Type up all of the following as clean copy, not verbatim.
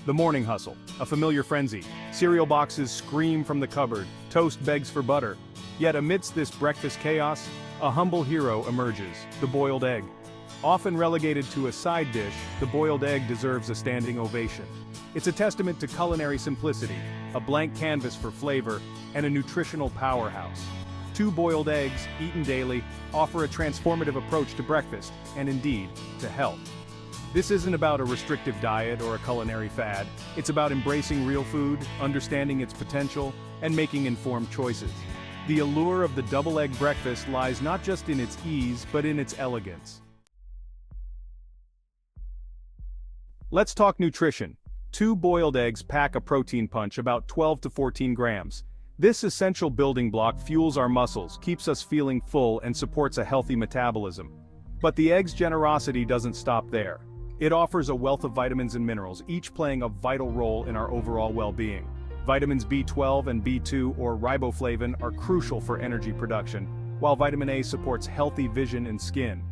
The morning hustle, a familiar frenzy. Cereal boxes scream from the cupboard, toast begs for butter. Yet amidst this breakfast chaos, a humble hero emerges, the boiled egg. Often relegated to a side dish, the boiled egg deserves a standing ovation. It's a testament to culinary simplicity, a blank canvas for flavor, and a nutritional powerhouse. 2 boiled eggs, eaten daily, offer a transformative approach to breakfast, and indeed, to health. This isn't about a restrictive diet or a culinary fad, it's about embracing real food, understanding its potential, and making informed choices. The allure of the double egg breakfast lies not just in its ease, but in its elegance. Let's talk nutrition. 2 boiled eggs pack a protein punch about 12 to 14 grams. This essential building block fuels our muscles, keeps us feeling full, and supports a healthy metabolism. But the egg's generosity doesn't stop there. It offers a wealth of vitamins and minerals, each playing a vital role in our overall well-being. Vitamins B12 and B2, or riboflavin, are crucial for energy production, while vitamin A supports healthy vision and skin.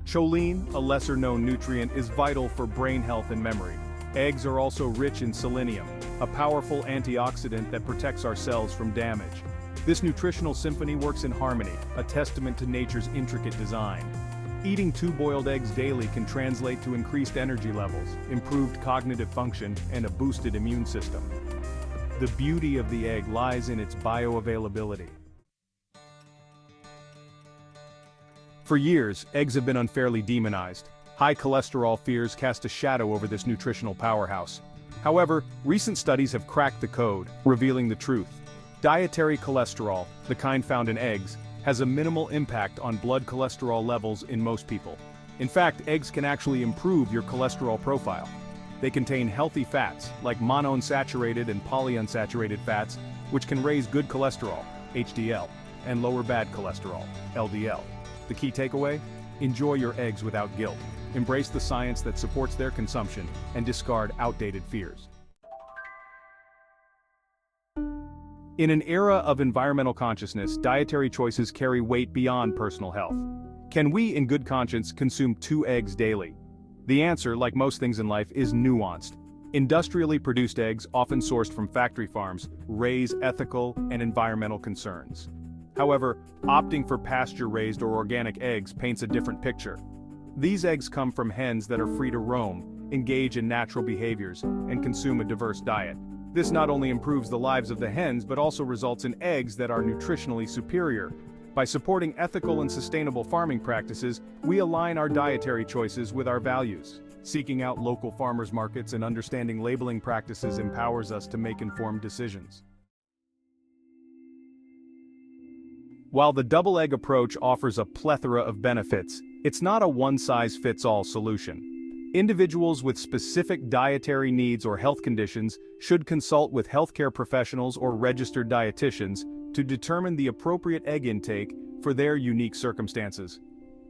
Choline, a lesser-known nutrient, is vital for brain health and memory. Eggs are also rich in selenium, a powerful antioxidant that protects our cells from damage. This nutritional symphony works in harmony, a testament to nature's intricate design. Eating 2 boiled eggs daily can translate to increased energy levels, improved cognitive function, and a boosted immune system. The beauty of the egg lies in its bioavailability. For years, eggs have been unfairly demonized. High cholesterol fears cast a shadow over this nutritional powerhouse. However, recent studies have cracked the code, revealing the truth. Dietary cholesterol, the kind found in eggs, has a minimal impact on blood cholesterol levels in most people. In fact, eggs can actually improve your cholesterol profile. They contain healthy fats, like monounsaturated and polyunsaturated fats, which can raise good cholesterol, HDL, and lower bad cholesterol, LDL. The key takeaway? Enjoy your eggs without guilt. Embrace the science that supports their consumption, and discard outdated fears. In an era of environmental consciousness, dietary choices carry weight beyond personal health. Can we, in good conscience, consume 2 eggs daily? The answer, like most things in life, is nuanced. Industrially produced eggs, often sourced from factory farms, raise ethical and environmental concerns. However, opting for pasture-raised or organic eggs paints a different picture. These eggs come from hens that are free to roam, engage in natural behaviors, and consume a diverse diet. This not only improves the lives of the hens but also results in eggs that are nutritionally superior. By supporting ethical and sustainable farming practices, we align our dietary choices with our values. Seeking out local farmers markets and understanding labeling practices empowers us to make informed decisions. While the double egg approach offers a plethora of benefits, it's not a one-size-fits-all solution. Individuals with specific dietary needs or health conditions should consult with healthcare professionals or registered dietitians to determine the appropriate egg intake for their unique circumstances.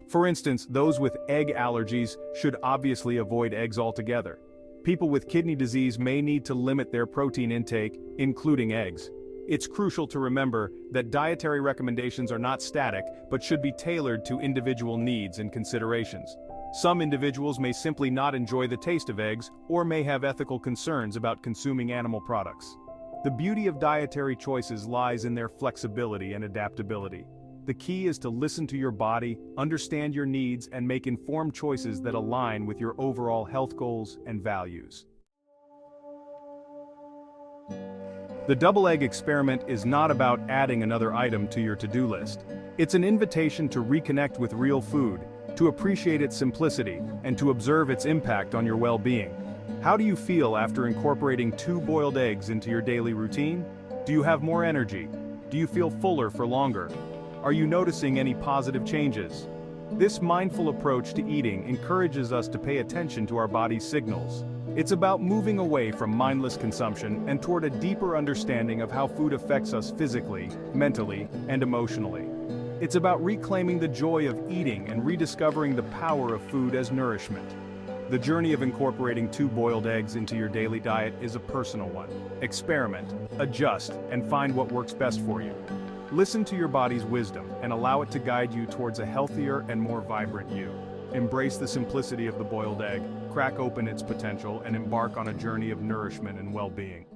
For instance, those with egg allergies should obviously avoid eggs altogether. People with kidney disease may need to limit their protein intake, including eggs. It's crucial to remember that dietary recommendations are not static but should be tailored to individual needs and considerations. Some individuals may simply not enjoy the taste of eggs or may have ethical concerns about consuming animal products. The beauty of dietary choices lies in their flexibility and adaptability. The key is to listen to your body, understand your needs, and make informed choices that align with your overall health goals and values. The double egg experiment is not about adding another item to your to-do list. It's an invitation to reconnect with real food, to appreciate its simplicity, and to observe its impact on your well-being. How do you feel after incorporating 2 boiled eggs into your daily routine? Do you have more energy? Do you feel fuller for longer? Are you noticing any positive changes? This mindful approach to eating encourages us to pay attention to our body's signals. It's about moving away from mindless consumption and toward a deeper understanding of how food affects us physically, mentally, and emotionally. It's about reclaiming the joy of eating and rediscovering the power of food as nourishment. The journey of incorporating 2 boiled eggs into your daily diet is a personal one. Experiment, adjust, and find what works best for you. Listen to your body's wisdom and allow it to guide you towards a healthier and more vibrant you. Embrace the simplicity of the boiled egg, crack open its potential, and embark on a journey of nourishment and well-being.